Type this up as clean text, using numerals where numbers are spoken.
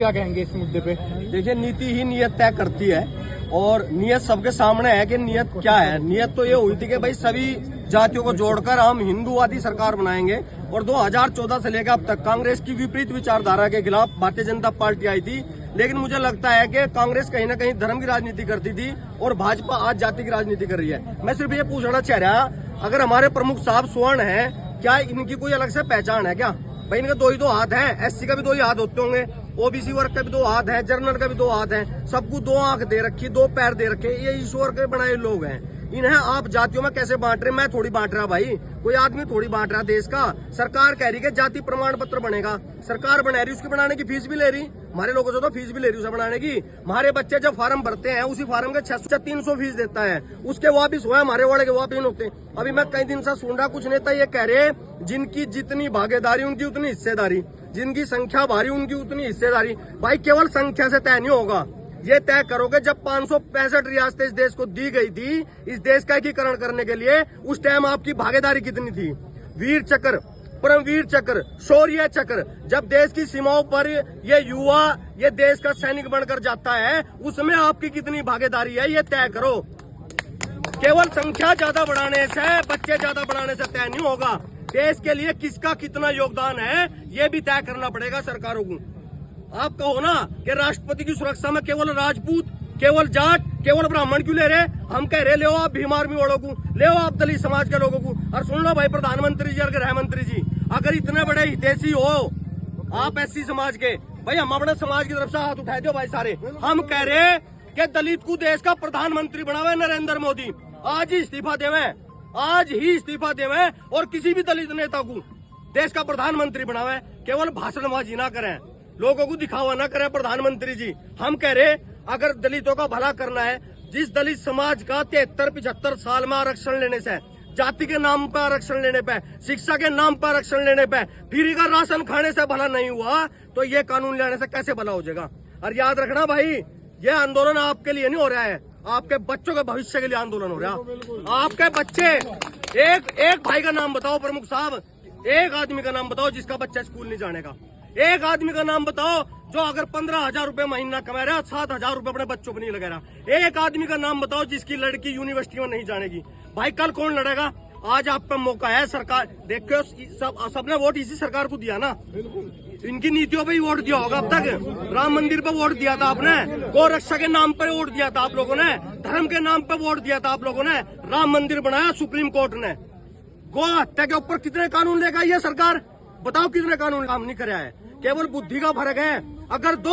क्या कहेंगे इस मुद्दे पे? देखिए, नीति ही नियत तय करती है और नियत सबके सामने है कि नियत क्या है। नियत तो ये हुई थी कि भाई सभी जातियों को जोड़कर हम हिंदूवादी सरकार बनाएंगे और 2014 से लेकर अब तक कांग्रेस की विपरीत विचारधारा के खिलाफ भारतीय जनता पार्टी आई थी। लेकिन मुझे लगता है कि कांग्रेस कहीं ना कहीं धर्म की राजनीति करती थी और भाजपा आज जाति की राजनीति कर रही है। मैं सिर्फ ये पूछना चाह रहा, अगर हमारे प्रमुख साहब स्वर्ण है, क्या इनकी कोई अलग से पहचान है क्या? भाई इनके दो ही दो हाथ हैं, एससी का भी दो ही हाथ होते होंगे, ओबीसी वर्ग का भी दो हाथ है, जनरल का भी दो हाथ है, सबको दो आंख दे रखी, दो पैर दे रखे। ये ईश्वर के बनाए लोग हैं। इन्हें आप जातियों में कैसे बांट रहे? मैं थोड़ी बांट रहा भाई, कोई आदमी थोड़ी बांट रहा देश का। सरकार कह रही है जाति प्रमाण पत्र बनेगा, सरकार बना रही, उसके बनाने की फीस भी ले रही, हमारे लोगों से तो फीस भी ले रही उसे बनाने की। हमारे बच्चे जब फार्म भरते हैं उसी फार्म के 600 300 फीस देता है, उसके वापिस हुआ, हमारे वाले के वापिस होते। अभी मैं कई दिन से सुन रहा, कुछ नेता ये कह रहे जिनकी जितनी भागीदारी उनकी उतनी हिस्सेदारी, जिनकी संख्या भारी उनकी उतनी हिस्सेदारी। भाई केवल संख्या से तय नहीं होगा, ये तय करोगे जब 565 रियासतें इस देश को दी गई थी इस देश का एकीकरण करने के लिए, उस टाइम आपकी भागीदारी कितनी थी? वीर चक्र, परमवीर चक्र, शौर्य चक्र, जब देश की सीमाओं पर ये युवा ये देश का सैनिक बनकर जाता है, उसमें आपकी कितनी भागीदारी है ये तय करो। केवल संख्या ज्यादा बढ़ाने से, बच्चे ज्यादा बढ़ाने से तय नहीं होगा। देश के लिए किसका कितना योगदान है ये भी तय करना पड़ेगा सरकारों को। आप कहो ना कि राष्ट्रपति की सुरक्षा में केवल राजपूत, केवल जाट, केवल ब्राह्मण क्यों ले रहे? हम कह रहे ले आप भीम आर्मी वालों को, ले आप दलित समाज के लोगों को। और सुन लो भाई प्रधानमंत्री जी और गृह मंत्री जी, अगर इतने बड़े हितैषी हो आप एससी समाज के, भाई हम अपने समाज की तरफ से हाथ उठाए दो भाई सारे। हम कह रहे कि दलित को देश का प्रधानमंत्री बनावे नरेंद्र मोदी, आज ही इस्तीफा देवे, आज ही इस्तीफा देवे और किसी भी दलित नेता को देश का प्रधानमंत्री बनावे। केवल भाषणबाजी ना करें, लोगों को दिखावा ना करें प्रधानमंत्री जी। हम कह रहे अगर दलितों का भला करना है, जिस दलित समाज का 73-75 साल में आरक्षण लेने से, जाति के नाम पर आरक्षण लेने पे, शिक्षा के नाम पर आरक्षण लेने पे, फ्री का राशन खाने से भला नहीं हुआ, तो ये कानून लाने से कैसे भला हो जाएगा? और याद रखना भाई, ये आंदोलन आपके लिए नहीं हो रहा है, आपके बच्चों के भविष्य के लिए आंदोलन हो रहा है। आपके बच्चे, एक भाई का नाम बताओ प्रमुख साहब, एक आदमी का नाम बताओ जिसका बच्चा स्कूल नहीं जाने का। एक आदमी का नाम बताओ जो अगर 15,000 रुपए महीना कमा रहा है, 7,000 रुपए अपने बच्चों को नहीं लगा रहा। एक आदमी का नाम बताओ जिसकी लड़की यूनिवर्सिटी में नहीं जानेगी। भाई कल कौन लड़ेगा? आज आप पे मौका है। सरकार देखो, सबने वोट इसी सरकार को दिया ना, इनकी नीतियों पे ही वोट दिया होगा अब तक। राम मंदिर पे वोट दिया था आपने, गौ रक्षा के नाम पर वोट दिया था आप लोगों ने, धर्म के नाम पे वोट दिया था आप लोगों ने, राम मंदिर बनाया सुप्रीम कोर्ट ने। गौ हत्या के ऊपर कितने कानून लेगा ये सरकार? बताओ कितने कानून काम नहीं कराया है? केवल बुद्धि का फर्क है। अगर दो